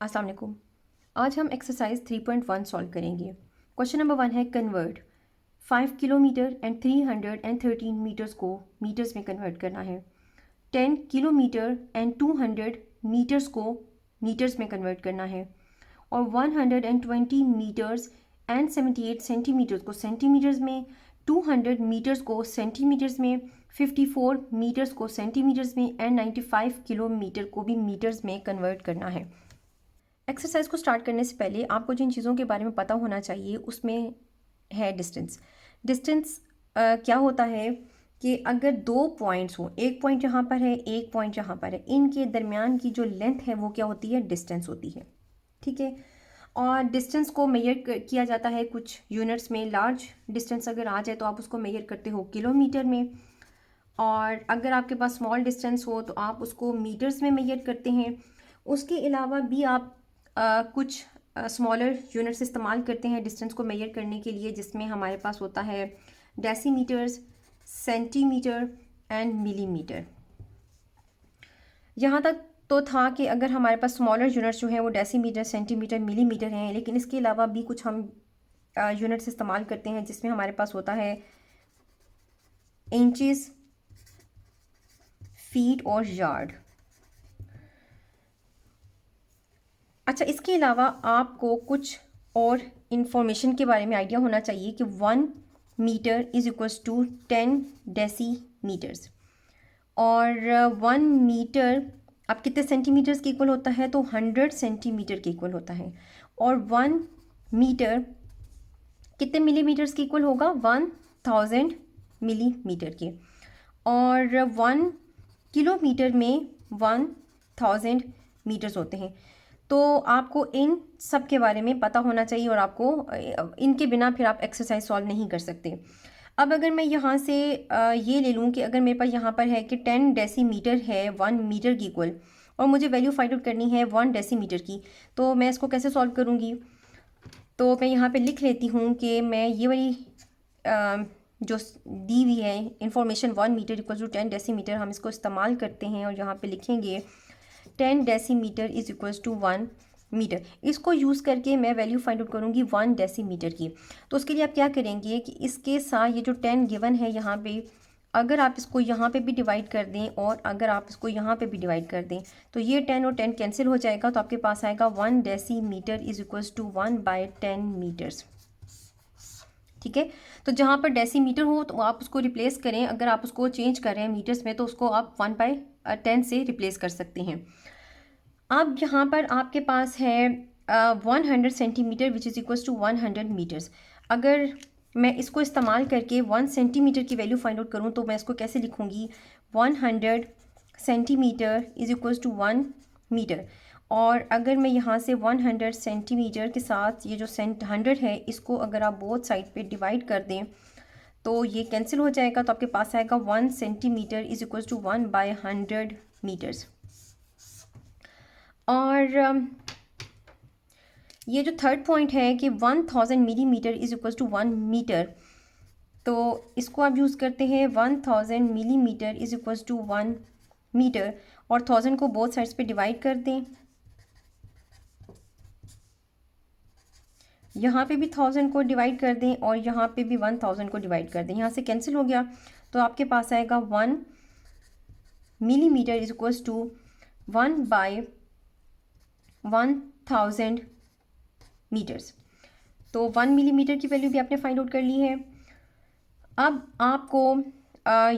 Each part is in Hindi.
अस्सलाम वालेकुम। आज हम एक्सरसाइज 3.1 सॉल्व करेंगे। क्वेश्चन नंबर 1 है कन्वर्ट 5 किलोमीटर एंड 313 मीटर्स को मीटर्स में कन्वर्ट करना है। 10 किलोमीटर एंड 200 मीटर्स को मीटर्स में कन्वर्ट करना है और 120 मीटर्स एंड 78 सेंटीमीटर्स को सेंटीमीटर्स में, 200 मीटर्स को सेंटीमीटर्स में, 54 मीटर्स को सेंटीमीटर्स में एंड 95 किलोमीटर को भी मीटर्स में कन्वर्ट करना है। एक्सरसाइज को स्टार्ट करने से पहले आपको जिन चीज़ों के बारे में पता होना चाहिए उसमें है डिस्टेंस। डिस्टेंस क्या होता है कि अगर दो पॉइंट्स हों, एक पॉइंट यहाँ पर है, एक पॉइंट यहाँ पर है, इनके दरमियान की जो लेंथ है वो क्या होती है, डिस्टेंस होती है। ठीक है। और डिस्टेंस को मेजर किया जाता है कुछ यूनिट्स में। लार्ज डिस्टेंस अगर आ जाए तो आप उसको मेजर करते हो किलोमीटर में, और अगर आपके पास स्मॉल डिस्टेंस हो तो आप उसको मीटर्स में मेजर करते हैं। उसके अलावा भी आप कुछ स्मॉलर यूनिट्स इस्तेमाल करते हैं डिस्टेंस को मेजर करने के लिए, जिसमें हमारे पास होता है डेसीमीटर्स, सेंटीमीटर एंड मिलीमीटर। यहाँ तक तो था कि अगर हमारे पास स्मॉलर यूनिट्स जो हैं वो डेसीमीटर, सेंटीमीटर, मिलीमीटर हैं, लेकिन इसके अलावा भी कुछ हम यूनिट्स इस्तेमाल करते हैं जिसमें हमारे पास होता है इंचेस, फीट और यार्ड। अच्छा, इसके अलावा आपको कुछ और इंफॉर्मेशन के बारे में आइडिया होना चाहिए कि 1 मीटर इज़ इक्वल्स टू 10 डेसीमीटर्स, और 1 मीटर अब कितने सेंटीमीटर्स के इक्वल होता है, तो 100 सेंटीमीटर के इक्वल होता है। और 1 मीटर कितने मिलीमीटर्स के इक्वल होगा, 1000 मिलीमीटर के। और 1 किलोमीटर में 1000 मीटर्स होते हैं। तो आपको इन सब के बारे में पता होना चाहिए और आपको इनके बिना फिर आप एक्सरसाइज सॉल्व नहीं कर सकते। अब अगर मैं यहाँ से ये ले लूँ कि अगर मेरे पास यहाँ पर है कि 10 डेसीमीटर है 1 मीटर की इक्वल, और मुझे वैल्यू फाइंड आउट करनी है 1 डेसीमीटर की, तो मैं इसको कैसे सॉल्व करूँगी। तो मैं यहाँ पे लिख लेती हूँ कि मैं ये वाली जो दी हुई है information 1 metre equal to 10 decimetre, हम इसको इस्तेमाल करते हैं और यहाँ पे लिखेंगे 10 decimetre is equals to 1 metre. इसको यूज़ करके मैं वैल्यू फाइंड आउट करूँगी 1 डेसीमीटर की। तो उसके लिए आप क्या करेंगे कि इसके साथ ये जो 10 गिवन है यहाँ पे, अगर आप इसको यहाँ पे भी डिवाइड कर दें और अगर आप इसको यहाँ पे भी डिवाइड कर दें तो ये 10 और 10 कैंसिल हो जाएगा, तो आपके पास आएगा 1 decimetre is equals to 1/10 metres. ठीक है। तो जहाँ पर डेसीमीटर हो तो आप उसको रिप्लेस करें, अगर आप उसको चेंज कर रहे हैं मीटर्स में तो उसको आप 1/10 से रिप्लेस कर सकते हैं। अब यहाँ पर आपके पास है 100 centimetre which is equals to 100 metres. अगर मैं इसको इस्तेमाल करके 1 सेंटीमीटर की वैल्यू फाइंड आउट करूँ तो मैं इसको कैसे लिखूँगी, 100 centimetre is equals to 1 metre. और अगर मैं यहाँ से 100 सेंटीमीटर के साथ ये जो 100 है इसको अगर आप बोथ साइड पे डिवाइड कर दें तो ये कैंसिल हो जाएगा, तो आपके पास आएगा 1 centimetre is equals to 1/100 metres. और ये जो थर्ड पॉइंट है कि 1000 millimetre is equals to 1 metre, तो इसको आप यूज़ करते हैं 1000 millimetre is equals to 1 metre, और 1000 को बोथ साइड्स पे डिवाइड कर दें। यहाँ पे भी 1000 को डिवाइड कर दें और यहाँ पे भी 1000 को डिवाइड कर दें, यहाँ से कैंसिल हो गया, तो आपके पास आएगा 1 millimetre is equals to 1/1000 metres. तो 1 मिलीमीटर की वैल्यू भी आपने फाइंड आउट कर ली है। अब आपको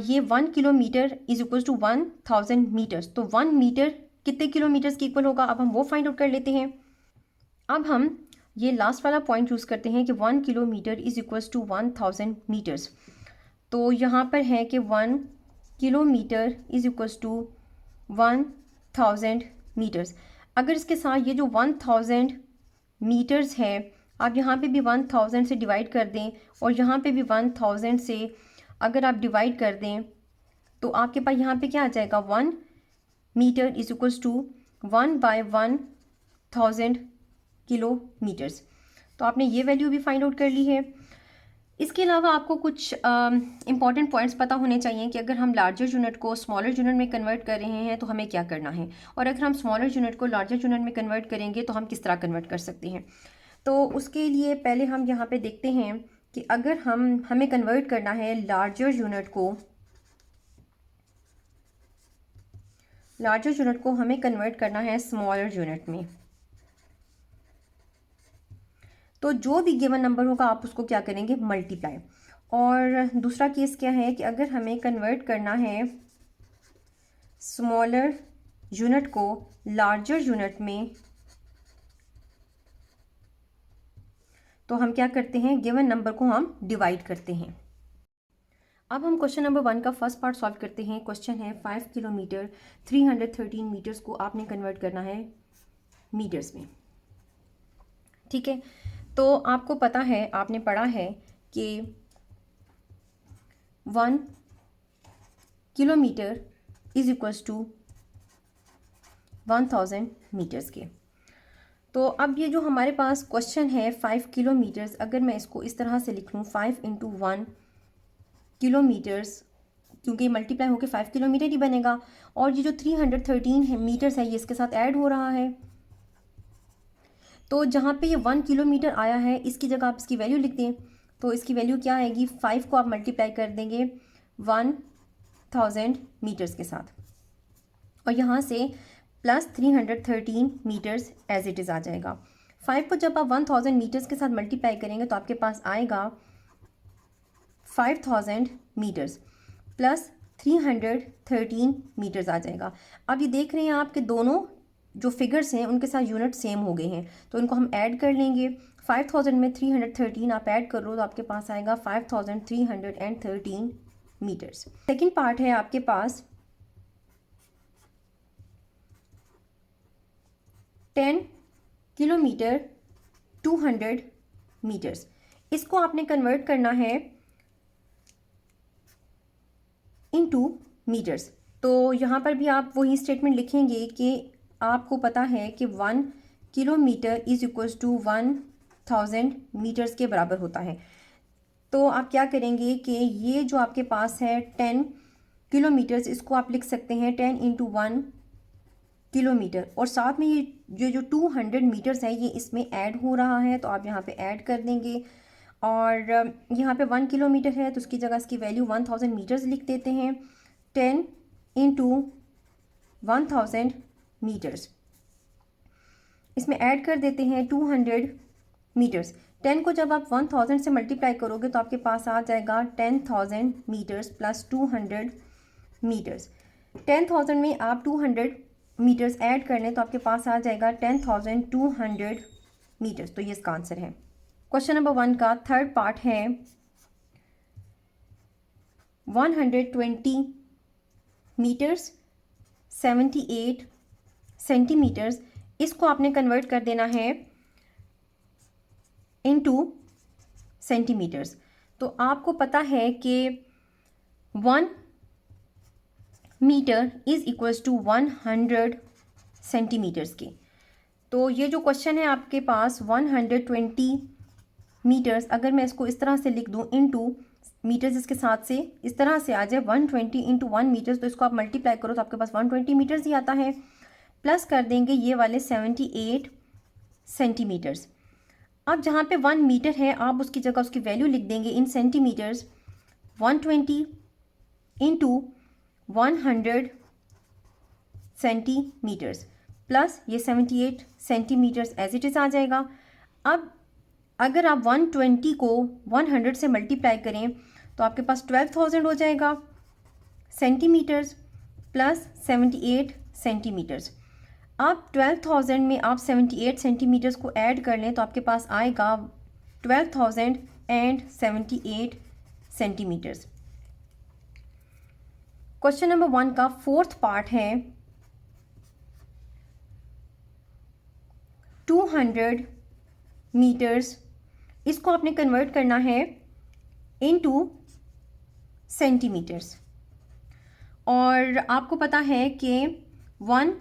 ये 1 kilometre is equals to 1000 metres, तो 1 मीटर कितने किलोमीटर्स की इक्वल होगा, अब हम वो फाइंड आउट कर लेते हैं। अब हम ये लास्ट वाला पॉइंट यूज़ करते हैं कि 1 kilometre is equals to 1000 metres. तो यहाँ पर है कि 1 kilometre is equals to 1000 metres. अगर इसके साथ ये जो 1000 मीटर्स है आप यहाँ पे भी 1000 से डिवाइड कर दें और यहाँ पे भी 1000 से अगर आप डिवाइड कर दें तो आपके पास यहाँ पे क्या आ जाएगा, 1 metre is equals to 1/1000 kilometres. तो आपने ये वैल्यू भी फाइंड आउट कर ली है। इसके अलावा आपको कुछ इंपॉर्टेंट पॉइंट्स पता होने चाहिए कि अगर हम लार्जर यूनिट को स्मॉलर यूनिट में कन्वर्ट कर रहे हैं तो हमें क्या करना है, और अगर हम स्मॉलर यूनिट को लार्जर यूनिट में कन्वर्ट करेंगे तो हम किस तरह कन्वर्ट कर सकते हैं। तो उसके लिए पहले हम यहाँ पे देखते हैं कि अगर हमें कन्वर्ट करना है लार्जर यूनिट को हमें कन्वर्ट करना है स्मॉलर यूनिट में, तो जो भी गिवन नंबर होगा आप उसको क्या करेंगे, मल्टीप्लाई। और दूसरा केस क्या है कि अगर हमें कन्वर्ट करना है स्मॉलर यूनिट को लार्जर यूनिट में, तो हम क्या करते हैं, गिवन नंबर को हम डिवाइड करते हैं। अब हम क्वेश्चन नंबर 1 का फर्स्ट पार्ट सॉल्व करते हैं। क्वेश्चन है 5 किलोमीटर 313 मीटर्स को आपने कन्वर्ट करना है मीटर्स में। ठीक है, तो आपको पता है, आपने पढ़ा है कि 1 kilometre is equals to 1000 metres के। तो अब ये जो हमारे पास क्वेश्चन है 5 किलोमीटर्स, अगर मैं इसको इस तरह से लिख लूँ 5 इंटू 1 किलोमीटर्स, क्योंकि मल्टीप्लाई होकर 5 किलोमीटर ही बनेगा, और ये जो 313 है मीटर्स है ये इसके साथ ऐड हो रहा है। तो जहाँ पे ये 1 किलोमीटर आया है इसकी जगह आप इसकी वैल्यू लिख दें, तो इसकी वैल्यू क्या आएगी, 5 को आप मल्टीप्लाई कर देंगे 1000 मीटर्स के साथ, और यहाँ से plus 313 metres as it is आ जाएगा। 5 को जब आप 1000 मीटर्स के साथ मल्टीप्लाई करेंगे तो आपके पास आएगा 5000 मीटर्स प्लस 313 मीटर्स आ जाएगा। अब ये देख रहे हैं आप कि दोनों जो फिगर्स हैं उनके साथ यूनिट सेम हो गए हैं, तो इनको हम ऐड कर लेंगे। 5000 में 313 आप ऐड कर लो तो आपके पास आएगा 5313 मीटर्स। सेकेंड पार्ट है आपके पास 10 किलोमीटर 200 मीटर्स, इसको आपने कन्वर्ट करना है इनटू मीटर्स। तो यहाँ पर भी आप वही स्टेटमेंट लिखेंगे कि आपको पता है कि 1 kilometre is equals to 1000 metres के बराबर होता है। तो आप क्या करेंगे कि ये जो आपके पास है 10 किलोमीटर्स, इसको आप लिख सकते हैं 10 इंटू 1 किलोमीटर, और साथ में ये जो 200 मीटर्स है ये इसमें ऐड हो रहा है, तो आप यहाँ पे ऐड कर देंगे। और यहाँ पे 1 किलोमीटर है तो उसकी जगह इसकी वैल्यू 1000 मीटर्स लिख देते हैं। 10 इंटू 1000 मीटर्स, इसमें ऐड कर देते हैं 200 मीटर्स। 10 को जब आप 1000 से मल्टीप्लाई करोगे तो आपके पास आ जाएगा 10,000 मीटर्स प्लस 200 मीटर्स। 10,000 में आप 200 मीटर्स ऐड कर लें तो आपके पास आ जाएगा 10,200 मीटर्स। तो ये इसका आंसर है। क्वेश्चन नंबर 1 का थर्ड पार्ट है 120 मीटर्स 78 सेंटीमीटर्स, इसको आपने कन्वर्ट कर देना है इनटू सेंटीमीटर्स। तो आपको पता है कि 1 metre is equals to 100 centimetres के। तो ये जो क्वेश्चन है आपके पास 120 मीटर्स, अगर मैं इसको इस तरह से लिख दूं इनटू मीटर्स, इसके साथ से इस तरह से आ जाए 120 इंटू 1 मीटर्स, तो इसको आप मल्टीप्लाई करो तो आपके पास 120 मीटर्स ही आता है। प्लस कर देंगे ये वाले 78 सेंटीमीटर्स। अब जहाँ पे 1 मीटर है आप उसकी जगह उसकी वैल्यू लिख देंगे in centimetres. 120 into 100 centimetres plus ये 78 सेंटीमीटर्स एज इट इज़ आ जाएगा। अब अगर आप 120 को 100 से मल्टीप्लाई करें तो आपके पास 12,000 हो जाएगा सेंटीमीटर्स प्लस 78 सेंटीमीटर्स। अब 12,000 में आप 78 सेंटीमीटर्स को ऐड कर लें तो आपके पास आएगा 12,078 सेंटीमीटर्स। क्वेश्चन नंबर 1 का फोर्थ पार्ट है 200 मीटर्स, इसको आपने कन्वर्ट करना है इनटू सेंटीमीटर्स, और आपको पता है कि 1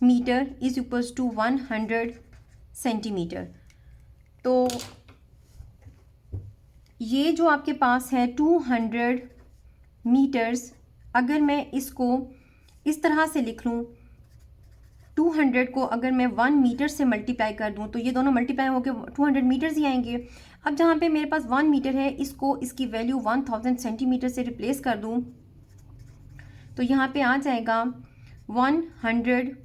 metre is equals to 100 centimetre. तो ये जो आपके पास है 200 मीटर्स, अगर मैं इसको इस तरह से लिख लूँ, 200 को अगर मैं 1 मीटर से मल्टीप्लाई कर दूँ तो ये दोनों मल्टीप्लाई होकर 200 मीटर्स ही आएंगे। अब जहाँ पे मेरे पास 1 मीटर है, इसको इसकी वैल्यू 1000 सेंटीमीटर से रिप्लेस कर दूँ तो यहाँ पे आ जाएगा 100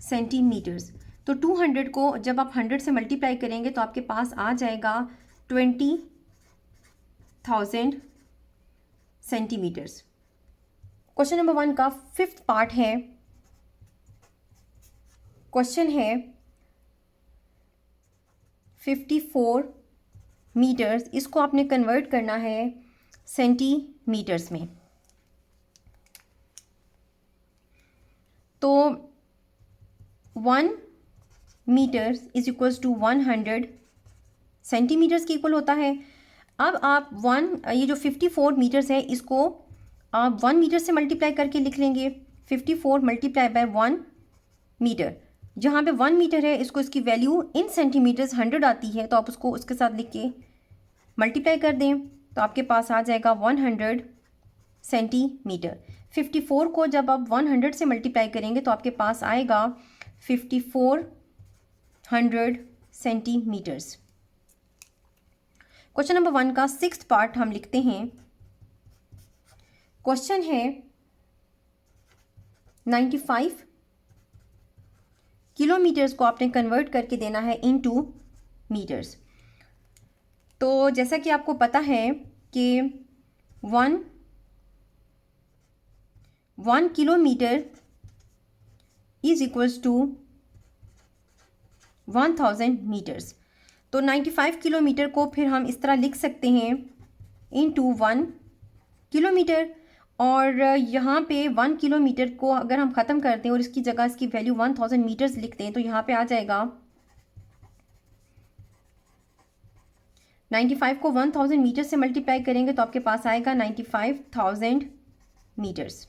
सेंटीमीटर्स। तो 200 को जब आप 100 से मल्टीप्लाई करेंगे तो आपके पास आ जाएगा 20,000 सेंटीमीटर्स। क्वेश्चन नंबर 1 का 5th पार्ट है। क्वेश्चन है 54 मीटर्स, इसको आपने कन्वर्ट करना है सेंटीमीटर्स में। तो 1 metre is equals to 100 centimetres की इक्वल होता है। अब आप ये जो 54 मीटर्स है इसको आप 1 मीटर से मल्टीप्लाई करके लिख लेंगे। 54 मल्टीप्लाई बाय 1 मीटर, जहाँ पे 1 मीटर है इसको इसकी वैल्यू इन सेंटीमीटर्स 100 आती है, तो आप उसको उसके साथ लिख के मल्टीप्लाई कर दें तो आपके पास आ जाएगा 100 सेंटीमीटर। 54 को जब आप 100 से मल्टीप्लाई करेंगे तो आपके पास आएगा 5400 सेंटीमीटर्स। क्वेश्चन नंबर 1 का 6th पार्ट हम लिखते हैं। क्वेश्चन है 95 किलोमीटर्स को आपने कन्वर्ट करके देना है इनटू मीटर्स। तो जैसा कि आपको पता है कि 1 kilometre is equals to 1000 metres. तो 95 किलोमीटर को फिर हम इस तरह लिख सकते हैं इनटू 1 किलोमीटर, और यहाँ पे 1 किलोमीटर को अगर हम ख़त्म करते हैं और इसकी जगह इसकी वैल्यू 1000 मीटर्स लिखते हैं तो यहाँ पे आ जाएगा 95 को 1000 मीटर से मल्टीप्लाई करेंगे तो आपके पास आएगा 95,000 मीटर्स।